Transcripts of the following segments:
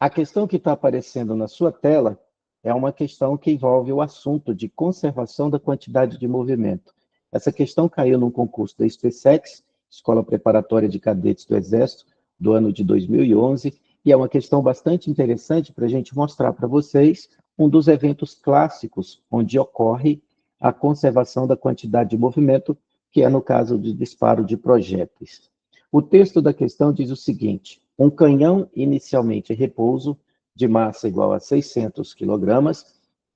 A questão que está aparecendo na sua tela é uma questão que envolve o assunto de conservação da quantidade de movimento. Essa questão caiu num concurso da SpaceX, Escola Preparatória de Cadetes do Exército, do ano de 2011, e é uma questão bastante interessante para a gente mostrar para vocês um dos eventos clássicos onde ocorre a conservação da quantidade de movimento, que é no caso de disparo de projéteis. O texto da questão diz o seguinte: um canhão inicialmente em repouso, de massa igual a 600 kg,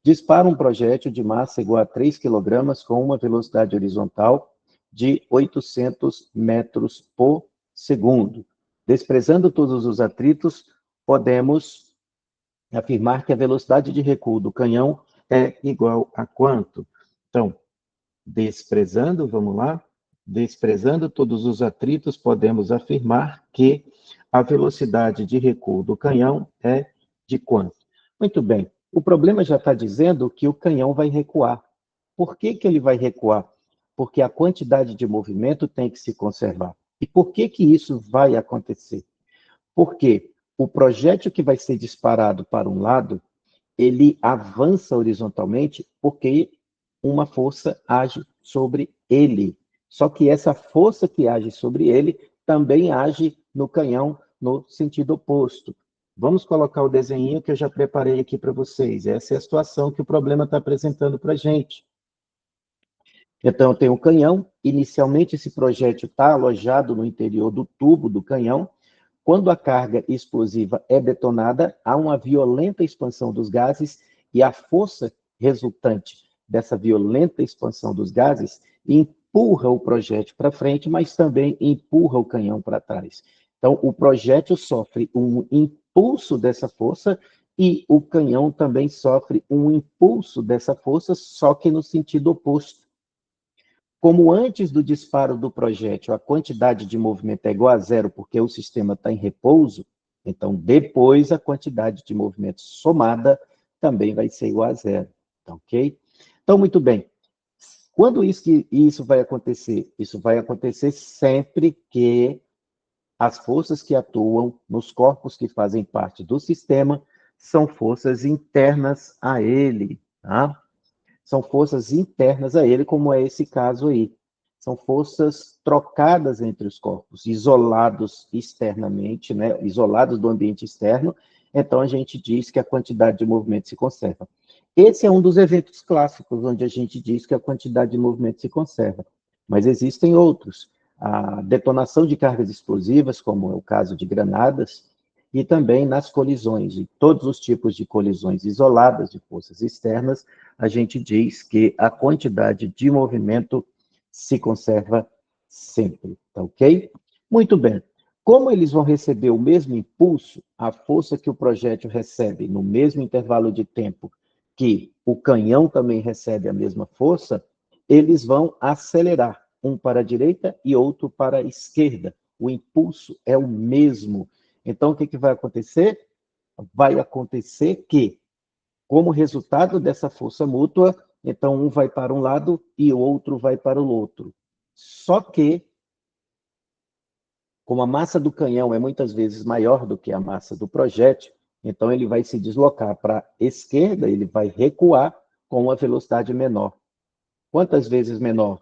dispara um projétil de massa igual a 3 kg com uma velocidade horizontal de 800 metros por segundo. Desprezando todos os atritos, podemos afirmar que a velocidade de recuo do canhão é igual a quanto? Então, desprezando, vamos lá, desprezando todos os atritos, podemos afirmar que a velocidade de recuo do canhão é de quanto? Muito bem, o problema já está dizendo que o canhão vai recuar. Por que que ele vai recuar? Porque a quantidade de movimento tem que se conservar. E por que que isso vai acontecer? Porque o projétil que vai ser disparado para um lado, ele avança horizontalmente porque uma força age sobre ele. Só que essa força que age sobre ele também age no canhão no sentido oposto. Vamos colocar o desenho que eu já preparei aqui para vocês. Essa é a situação que o problema está apresentando para a gente. Então, tem um canhão. Inicialmente, esse projétil está alojado no interior do tubo do canhão. Quando a carga explosiva é detonada, há uma violenta expansão dos gases e a força resultante dessa violenta expansão dos gases empurra o projétil para frente, mas também empurra o canhão para trás. Então, o projétil sofre um impulso dessa força e o canhão também sofre um impulso dessa força, só que no sentido oposto. Como antes do disparo do projétil a quantidade de movimento é igual a zero, porque o sistema está em repouso, então depois a quantidade de movimento somada também vai ser igual a zero. Tá, ok? Então, muito bem. Quando isso vai acontecer? Isso vai acontecer sempre que as forças que atuam nos corpos que fazem parte do sistema são forças internas a ele, tá? São forças internas a ele, como é esse caso aí. São forças trocadas entre os corpos, isolados externamente, né? Isolados do ambiente externo, então a gente diz que a quantidade de movimento se conserva. Esse é um dos eventos clássicos, onde a gente diz que a quantidade de movimento se conserva. Mas existem outros. A detonação de cargas explosivas, como é o caso de granadas, e também nas colisões, e todos os tipos de colisões isoladas de forças externas, a gente diz que a quantidade de movimento se conserva sempre, tá ok? Muito bem. Como eles vão receber o mesmo impulso, a força que o projétil recebe no mesmo intervalo de tempo que o canhão também recebe a mesma força, eles vão acelerar, um para a direita e outro para a esquerda. O impulso é o mesmo. Então, o que que vai acontecer? Vai acontecer que, como resultado dessa força mútua, então um vai para um lado e o outro vai para o outro. Só que, como a massa do canhão é muitas vezes maior do que a massa do projétil, então ele vai se deslocar para a esquerda, ele vai recuar com uma velocidade menor. Quantas vezes menor?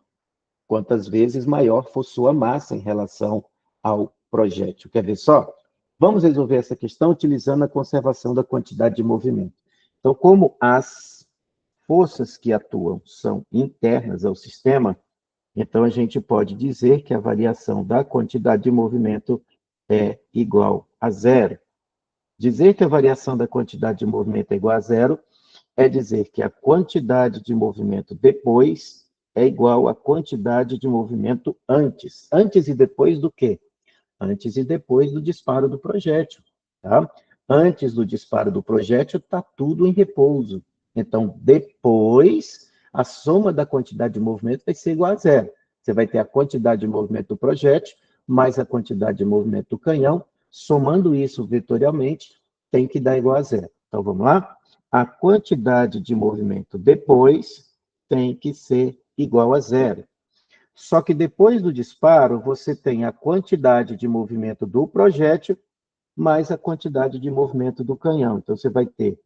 Quantas vezes maior for sua massa em relação ao projétil. Quer ver só? Vamos resolver essa questão utilizando a conservação da quantidade de movimento. Então, como as forças que atuam são internas ao sistema, então a gente pode dizer que a variação da quantidade de movimento é igual a zero. Dizer que a variação da quantidade de movimento é igual a zero é dizer que a quantidade de movimento depois é igual à quantidade de movimento antes. Antes e depois do quê? Antes e depois do disparo do projétil. Tá? Antes do disparo do projétil, está tudo em repouso. Então, depois, a soma da quantidade de movimento vai ser igual a zero. Você vai ter a quantidade de movimento do projétil, mais a quantidade de movimento do canhão. Somando isso vetorialmente, tem que dar igual a zero. Então, vamos lá? A quantidade de movimento depois tem que ser igual a zero. Só que depois do disparo, você tem a quantidade de movimento do projétil mais a quantidade de movimento do canhão. Então, você vai ter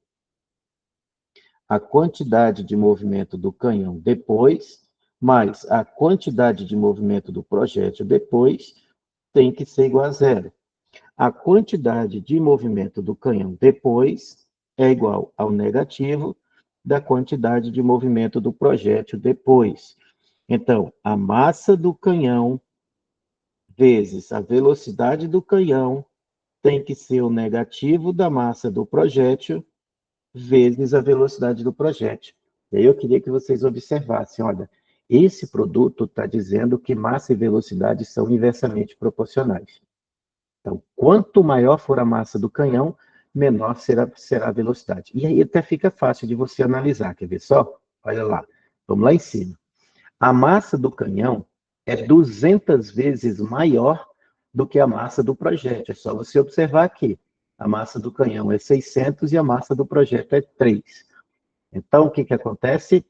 a quantidade de movimento do canhão depois, mais a quantidade de movimento do projétil depois, tem que ser igual a zero. A quantidade de movimento do canhão depois é igual ao negativo da quantidade de movimento do projétil depois. Então, a massa do canhão vezes a velocidade do canhão tem que ser o negativo da massa do projétil vezes a velocidade do projétil. E aí eu queria que vocês observassem, olha, esse produto está dizendo que massa e velocidade são inversamente proporcionais. Então, quanto maior for a massa do canhão, menor será a velocidade. E aí até fica fácil de você analisar, quer ver só? Olha lá, vamos lá em cima. A massa do canhão é 200 vezes maior do que a massa do projétil. É só você observar aqui. A massa do canhão é 600 e a massa do projétil é 3. Então, o que acontece?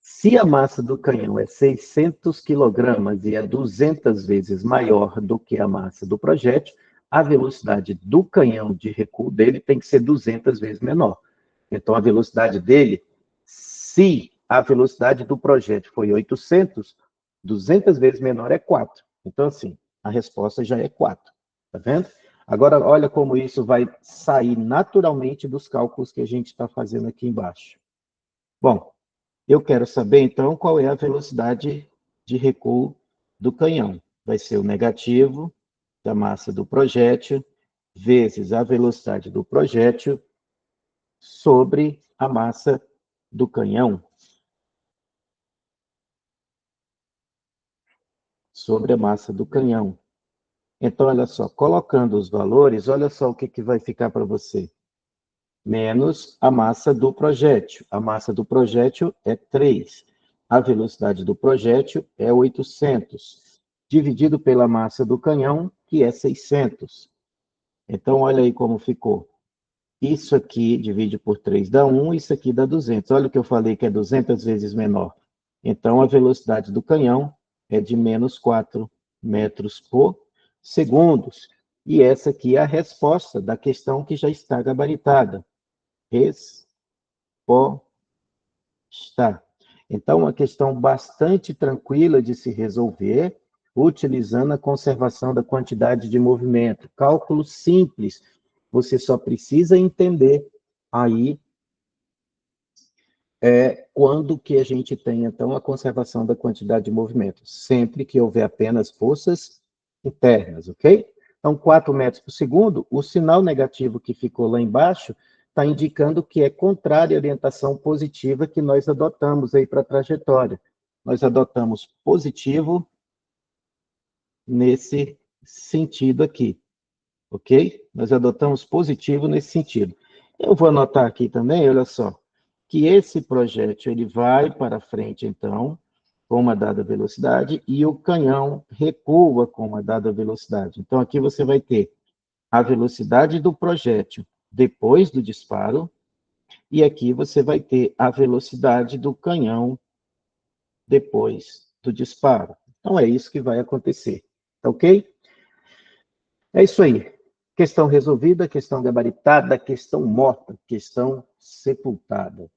Se a massa do canhão é 600 quilogramas e é 200 vezes maior do que a massa do projétil, a velocidade do canhão de recuo dele tem que ser 200 vezes menor. Então, a velocidade dele, se a velocidade do projétil foi 800, 200 vezes menor é 4. Então, assim, a resposta já é 4. Tá vendo? Agora, olha como isso vai sair naturalmente dos cálculos que a gente está fazendo aqui embaixo. Bom, eu quero saber, então, qual é a velocidade de recuo do canhão. Vai ser o negativo da massa do projétil vezes a velocidade do projétil sobre a massa do canhão. Sobre a massa do canhão. Então, olha só, colocando os valores, olha só o que vai ficar para você. Menos a massa do projétil. A massa do projétil é 3. A velocidade do projétil é 800. Dividido pela massa do canhão, que é 600. Então, olha aí como ficou. Isso aqui divide por 3 dá 1, isso aqui dá 200. Olha o que eu falei que é 200 vezes menor. Então, a velocidade do canhão é de menos 4 metros por segundo. E essa aqui é a resposta da questão que já está gabaritada. Resposta. Então, uma questão bastante tranquila de se resolver, utilizando a conservação da quantidade de movimento. Cálculo simples. Você só precisa entender aí quando que a gente tem, então, a conservação da quantidade de movimento. Sempre que houver apenas forças internas, ok? Então, 4 metros por segundo, o sinal negativo que ficou lá embaixo está indicando que é contrária à orientação positiva que nós adotamos aí para a trajetória. Nós adotamos positivo nesse sentido aqui, ok? Nós adotamos positivo nesse sentido. Eu vou anotar aqui também, olha só, que esse projétil ele vai para frente, então, com uma dada velocidade, e o canhão recua com uma dada velocidade. Então, aqui você vai ter a velocidade do projétil depois do disparo, e aqui você vai ter a velocidade do canhão depois do disparo. Então, é isso que vai acontecer, tá ok? É isso aí. Questão resolvida, questão gabaritada, questão morta, questão sepultada.